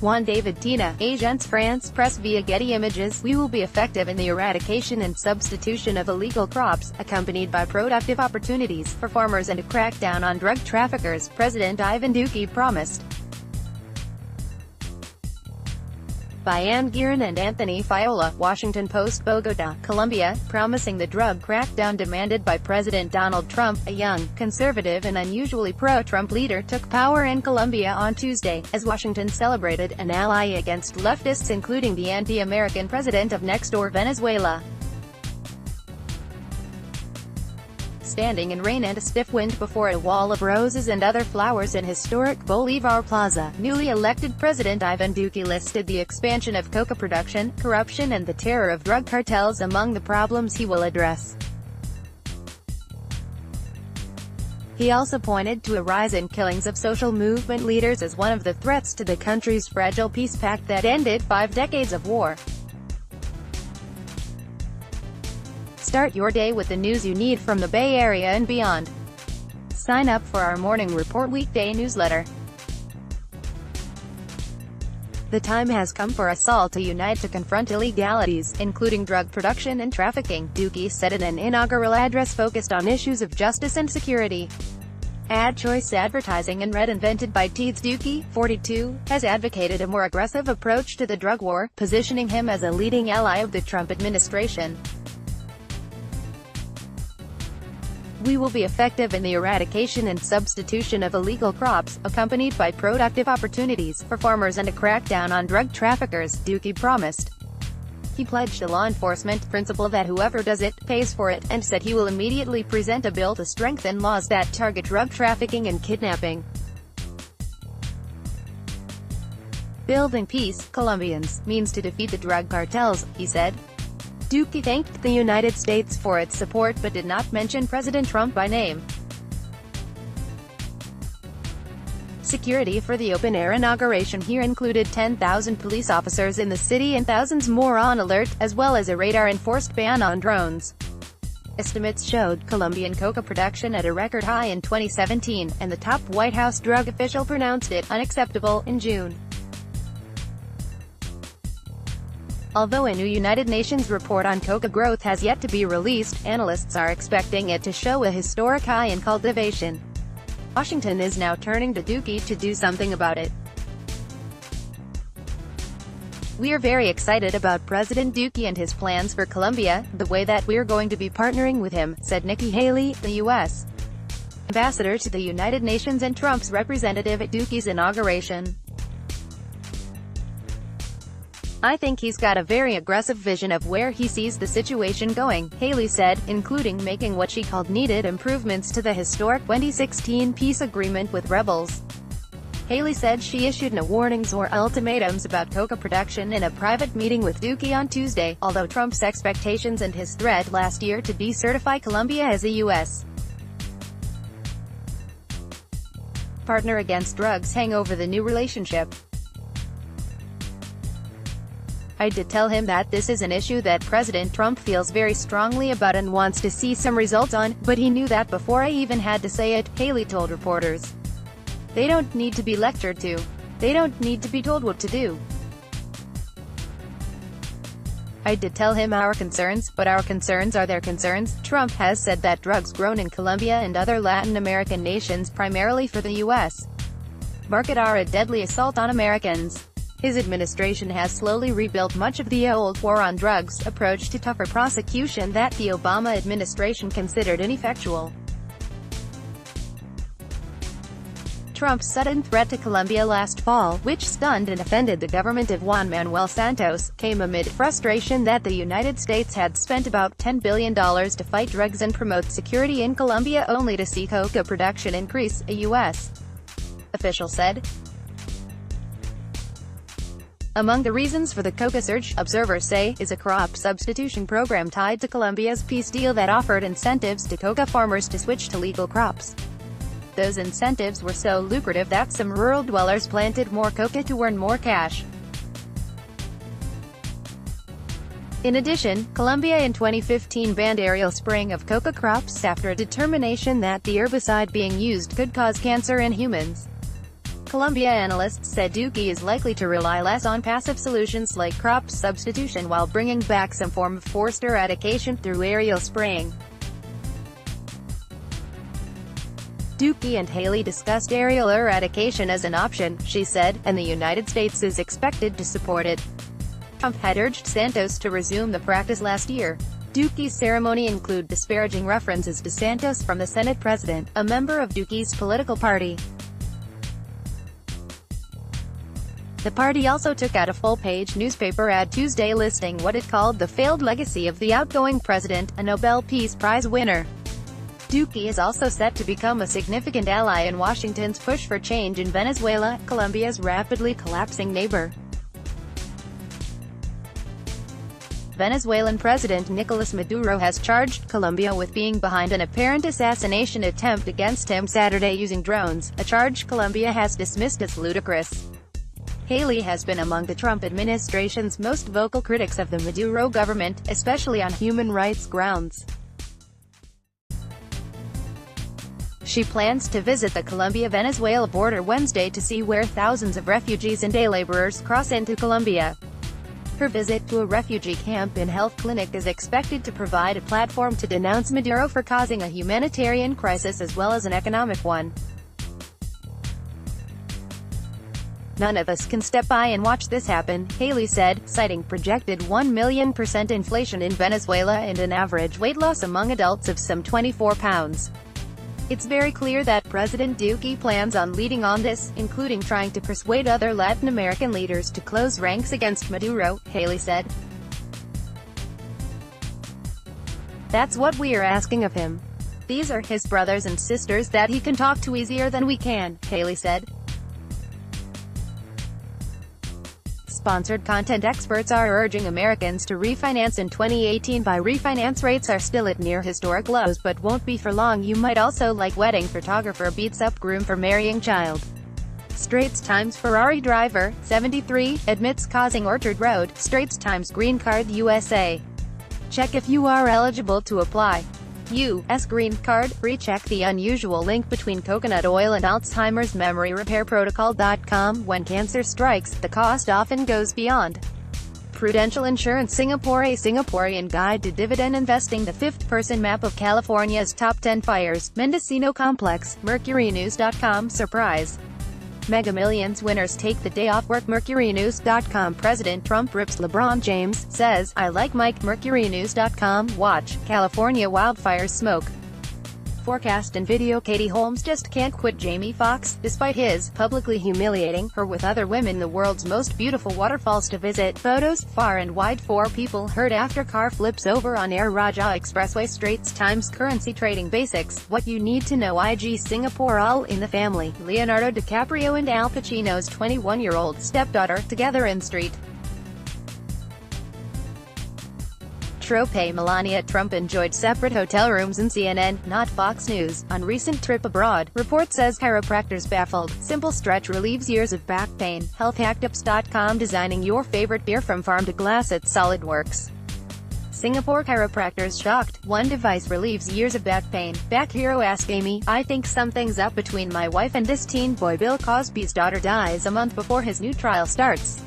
Juan David Tina, Agence France Presse via Getty Images, we will be effective in the eradication and substitution of illegal crops, accompanied by productive opportunities for farmers and a crackdown on drug traffickers, President Ivan Duque promised. By Ann Guerin and Anthony Fiola, Washington Post, Bogota, Colombia, promising the drug crackdown demanded by President Donald Trump. A young, conservative and unusually pro-Trump leader took power in Colombia on Tuesday, as Washington celebrated an ally against leftists including the anti-American president of next-door Venezuela. Standing in rain and a stiff wind before a wall of roses and other flowers in historic Bolivar Plaza, newly elected President Ivan Duque listed the expansion of coca production, corruption and the terror of drug cartels among the problems he will address. He also pointed to a rise in killings of social movement leaders as one of the threats to the country's fragile peace pact that ended 5 decades of war. Start your day with the news you need from the Bay Area and beyond. Sign up for our Morning Report weekday newsletter. The time has come for us all to unite to confront illegalities, including drug production and trafficking, Duque said in an inaugural address focused on issues of justice and security. Ad choice advertising and red invented by Teeds. Duque, 42, has advocated a more aggressive approach to the drug war, positioning him as a leading ally of the Trump administration. We will be effective in the eradication and substitution of illegal crops, accompanied by productive opportunities for farmers and a crackdown on drug traffickers, Duque promised. He pledged a law enforcement principle that whoever does it, pays for it, and said he will immediately present a bill to strengthen laws that target drug trafficking and kidnapping. Building peace, Colombians, means to defeat the drug cartels, he said. Duque thanked the United States for its support but did not mention President Trump by name. Security for the open-air inauguration here included 10,000 police officers in the city and thousands more on alert, as well as a radar-enforced ban on drones. Estimates showed Colombian coca production at a record high in 2017, and the top White House drug official pronounced it unacceptable in June. Although a new United Nations report on coca growth has yet to be released, analysts are expecting it to show a historic high in cultivation. Washington is now turning to Duque to do something about it. We are very excited about President Duque and his plans for Colombia, the way that we're going to be partnering with him, said Nikki Haley, the U.S. ambassador to the United Nations and Trump's representative at Duque's inauguration. I think he's got a very aggressive vision of where he sees the situation going, Haley said, including making what she called needed improvements to the historic 2016 peace agreement with rebels. Haley said she issued no warnings or ultimatums about coca production in a private meeting with Duque on Tuesday, although Trump's expectations and his threat last year to decertify Colombia as a U.S. partner against drugs hang over the new relationship. I did tell him that this is an issue that President Trump feels very strongly about and wants to see some results on, but he knew that before I even had to say it, Haley told reporters. They don't need to be lectured to. They don't need to be told what to do. I did tell him our concerns, but our concerns are their concerns. Trump has said that drugs grown in Colombia and other Latin American nations, primarily for the U.S. market, are a deadly assault on Americans. His administration has slowly rebuilt much of the old war on drugs approach to tougher prosecution that the Obama administration considered ineffectual. Trump's sudden threat to Colombia last fall, which stunned and offended the government of Juan Manuel Santos, came amid frustration that the United States had spent about $10 billion to fight drugs and promote security in Colombia only to see coca production increase, a U.S. official said. Among the reasons for the coca surge, observers say, is a crop substitution program tied to Colombia's peace deal that offered incentives to coca farmers to switch to legal crops. Those incentives were so lucrative that some rural dwellers planted more coca to earn more cash. In addition, Colombia in 2015 banned aerial spraying of coca crops after a determination that the herbicide being used could cause cancer in humans. Colombia analysts said Duque is likely to rely less on passive solutions like crop substitution while bringing back some form of forced eradication through aerial spraying. Duque and Haley discussed aerial eradication as an option, she said, and the United States is expected to support it. Trump had urged Santos to resume the practice last year. Duque's ceremony included disparaging references to Santos from the Senate president, a member of Duque's political party. The party also took out a full-page newspaper ad Tuesday listing what it called the failed legacy of the outgoing president, a Nobel Peace Prize winner. Duque is also set to become a significant ally in Washington's push for change in Venezuela, Colombia's rapidly collapsing neighbor. Venezuelan President Nicolas Maduro has charged Colombia with being behind an apparent assassination attempt against him Saturday using drones, a charge Colombia has dismissed as ludicrous. Haley has been among the Trump administration's most vocal critics of the Maduro government, especially on human rights grounds. She plans to visit the Colombia-Venezuela border Wednesday to see where thousands of refugees and day laborers cross into Colombia. Her visit to a refugee camp and health clinic is expected to provide a platform to denounce Maduro for causing a humanitarian crisis as well as an economic one. "None of us can step by and watch this happen," Haley said, citing projected 1,000,000% inflation in Venezuela and an average weight loss among adults of some 24 pounds. "It's very clear that President Duque plans on leading on this, including trying to persuade other Latin American leaders to close ranks against Maduro," Haley said. "That's what we are asking of him. These are his brothers and sisters that he can talk to easier than we can," Haley said. Sponsored content experts are urging Americans to refinance in 2018. Refinance rates are still at near historic lows but won't be for long. You might also like wedding photographer beats up groom for marrying child. Straits Times Ferrari driver, 73, admits causing Orchard Road. Straits Times Green Card USA. Check if you are eligible to apply. U.S. Green Card. Recheck the unusual link between coconut oil and Alzheimer's memory repair protocol.com. When cancer strikes, the cost often goes beyond. Prudential Insurance Singapore. A Singaporean guide to dividend investing. The fifth-person map of California's top 10 fires. Mendocino Complex. MercuryNews.com. Surprise. Mega Millions winners take the day off work. MercuryNews.com. President Trump rips LeBron James, says, "I like Mike." MercuryNews.com. Watch California wildfires smoke. Forecast and video. Katie Holmes just can't quit Jamie Foxx, despite his publicly humiliating her with other women. The world's most beautiful waterfalls to visit. Photos, far and wide. 4 people hurt after car flips over on Air Raja Expressway. Straits Times Currency Trading Basics. What you need to know. IG Singapore. All in the Family. Leonardo DiCaprio and Al Pacino's 21-year-old stepdaughter, together in Street. Trope. Melania Trump enjoyed separate hotel rooms in CNN, not Fox News, on recent trip abroad. Report says chiropractors baffled. Simple stretch relieves years of back pain. Healthhacktips.com. Designing your favorite beer from farm to glass at SolidWorks. Singapore chiropractors shocked. One device relieves years of back pain. Back hero. Ask Amy, "I think something's up between my wife and this teen boy." Bill Cosby's daughter dies a month before his new trial starts.